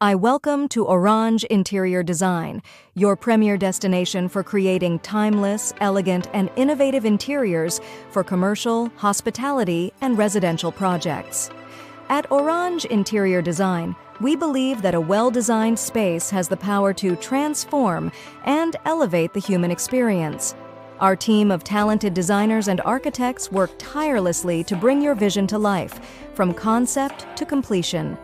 I welcome to Oraanj Interior Design, your premier destination for creating timeless, elegant, and innovative interiors for commercial, hospitality, and residential projects. At Oraanj Interior Design, we believe that a well-designed space has the power to transform and elevate the human experience. Our team of talented designers and architects work tirelessly to bring your vision to life, from concept to completion.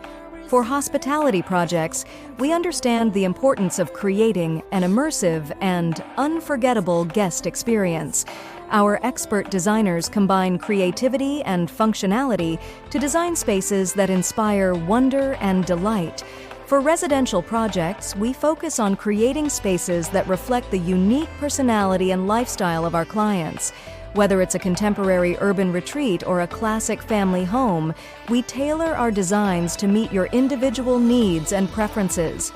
For hospitality projects, we understand the importance of creating an immersive and unforgettable guest experience. Our expert designers combine creativity and functionality to design spaces that inspire wonder and delight. For residential projects, we focus on creating spaces that reflect the unique personality and lifestyle of our clients. Whether it's a contemporary urban retreat or a classic family home, we tailor our designs to meet your individual needs and preferences.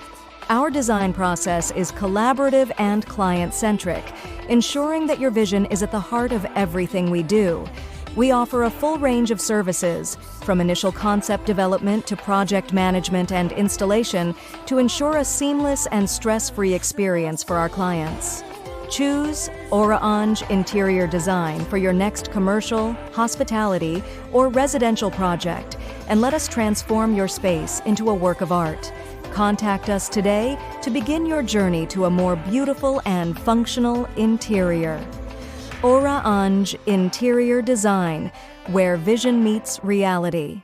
Our design process is collaborative and client-centric, ensuring that your vision is at the heart of everything we do. We offer a full range of services, from initial concept development to project management and installation, to ensure a seamless and stress-free experience for our clients. Choose Oraanj Interior Design for your next commercial, hospitality, or residential project, and let us transform your space into a work of art. Contact us today to begin your journey to a more beautiful and functional interior. Oraanj Interior Design, where vision meets reality.